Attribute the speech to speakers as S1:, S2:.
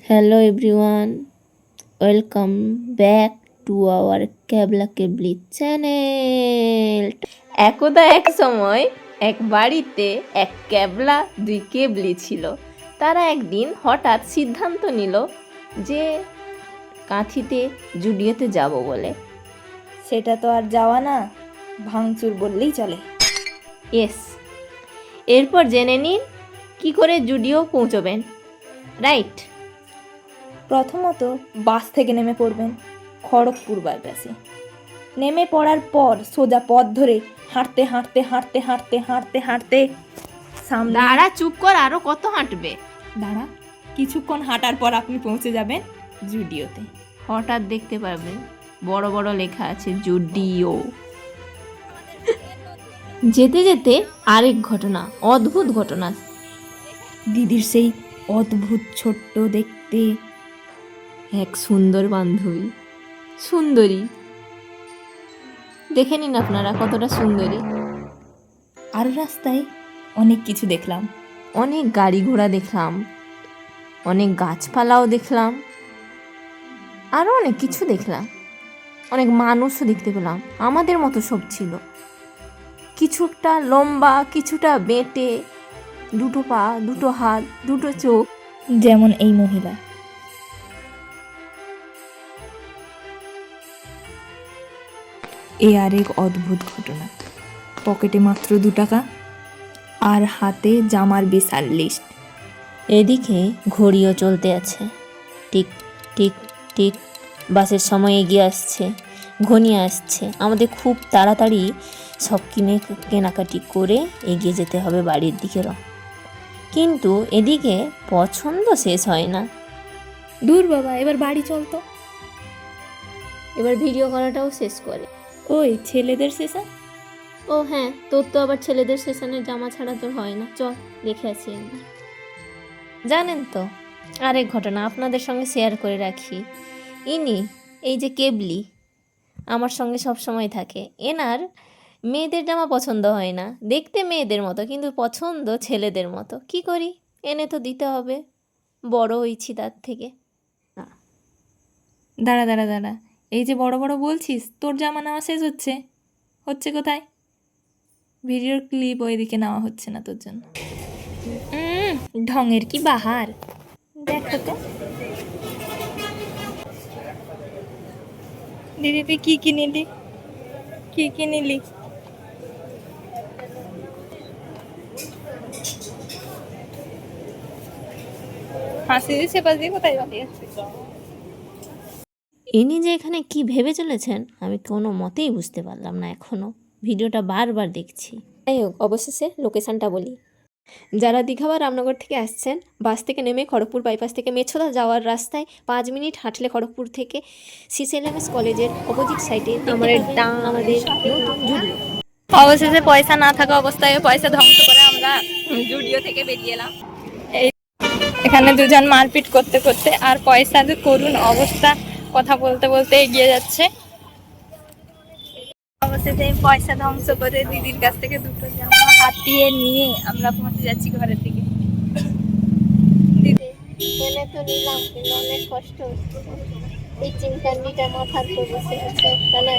S1: Hello everyone, welcome back to our Kebla Kebli channel. একদা এক সময় এক বাড়িতে এক ক্যাবলা দুই কেবলি ছিল। তারা একদিন হঠাৎ সিদ্ধান্ত নিল যে কাঁথিতে জুডিওতে যাব বলে।
S2: সেটা তো আর যাওয়া না, ভাঙচুর বললেই চলে।
S1: ইয়েস, এরপর জেনে নিন কি করে জুডিও পৌঁছবেন। রাইট,
S2: প্রথমত বাস থেকে নেমে পড়বেন খড়গপুর বাইপাসে। নেমে পড়ার পর সোজা পথ ধরে হাঁটতে হাঁটতে হাঁটতে হাঁটতে হাঁটতে হাঁটতে সামনে।
S1: দাঁড়া, চুপ কর, আরো কত হাঁটবে?
S2: দাঁড়া, কিছুক্ষণ হাঁটার পর আপনি পৌঁছে যাবেন জুডিওতে।
S1: হঠাৎ দেখতে পারবেন বড় বড় লেখা আছে জুডিও। যেতে যেতে আরেক ঘটনা, অদ্ভুত ঘটনা।
S2: দিদির সেই অদ্ভুত ছোট্ট দেখতে
S1: এক সুন্দর বান্ধবী, সুন্দরী, দেখে নিন আপনারা কতটা সুন্দরী।
S2: আর রাস্তায় অনেক কিছু দেখলাম।
S1: অনেক গাড়ি ঘোড়া দেখলাম, অনেক গাছপালাও দেখলাম, আরও অনেক কিছু দেখলাম। অনেক মানুষও দেখতে পেলাম, আমাদের মতো সব ছিল। কিছুটা লম্বা, কিছুটা বেঁটে, দুটো পা, দুটো হাত, দুটো চোখ,
S2: যেমন এই মহিলা। এ আরেক অদ্ভুত ঘটনা। পকেটে মাত্র 2 টাকা আর হাতে জামার বিশাল লিস্ট।
S1: এদিকে ঘড়িও চলতে আছে, টিক টিক টিক। বাসের সময় এগিয়ে আসছে, ঘনিয়ে আসছে। আমাদের খুব তাড়াতাড়ি সব কেনাকাটি করে এগিয়ে যেতে হবে বাড়ির দিকে। কিন্তু এদিকে পছন্দ শেষ হয় না।
S2: দূর বাবা, এবার বাড়ি চল তো।
S1: এবার ভিডিও করাটাও শেষ করে।
S2: ওই ছেলেদের সেশন।
S1: ও হ্যাঁ, তোর তো আবার ছেলেদের সেশনের জামা ছাড়া তোর হয় না। চল দেখে আসি একবার। জানেন তো, আরেক ঘটনা আপনাদের সঙ্গে শেয়ার করে রাখি। ইনি এই যে কেবলি আমার সঙ্গে সব সময় থাকে। এনার মেয়েদের জামা পছন্দ হয় না, দেখতে মেয়েদের মতো কিন্তু পছন্দ ছেলেদের মতো। কি করি, এনে তো দিতে হবে, বড় হয়েছি তার থেকে।
S2: দাঁড়া দাঁড়া দাঁড়া, এই যে বড় বড় বলছিস, তোর জামা নেওয়া শেষ হচ্ছে। হচ্ছে কোথায়? ভিডিওর ক্লিপ ওইদিকে নেওয়া হচ্ছে না তোর জন্য। ঢঙের কি বাহার, দেখো তো। দিদি তুই কি কি নিলি, কি কি নিলি? হাসি দিচ্ছে পাশ দিয়ে, কোথায় বাড়ি আছে?
S1: ইনি যে এখানে কি ভেবে চলেছেন আমি কোনো মতেই বুঝতে পারলাম না এখনও। ভিডিওটা বারবার দেখছি। যাই হোক, অবশেষে লোকেশানটা বলি। যারা দীঘা বা রামনগর থেকে আসছেন, বাস থেকে নেমে খড়গপুর বাইপাস থেকে মেছোদা যাওয়ার রাস্তায় 5 মিনিট হাঁটলে খড়গপুর থেকে সিসিএলএমএস কলেজের অপোজিট সাইডে আমাদের নতুন জুডিও।
S2: অবশেষে পয়সা না থাকা অবস্থায় পয়সা ধ্বংস করে আমরা জুডিও থেকে বেরিয়ে এলাম। এই এখানে দুজন মারপিট করতে করতে আর পয়সা যে করুন অবস্থা, কথা বলতে বলতে এগিয়ে যাচ্ছে। অবশেষে পয়সা ধ্বংস করে দিদির কাছ থেকে 2টো জামা হাতিয়ে নিয়ে আমরা পৌঁছে যাচ্ছি ঘরের দিকে। দিদি
S1: এনে তো নিলাম, কিন্তু অনেক কষ্ট হচ্ছে। এই চিনকান্ডিটা মাথার উপর বসে আছে, তাহলে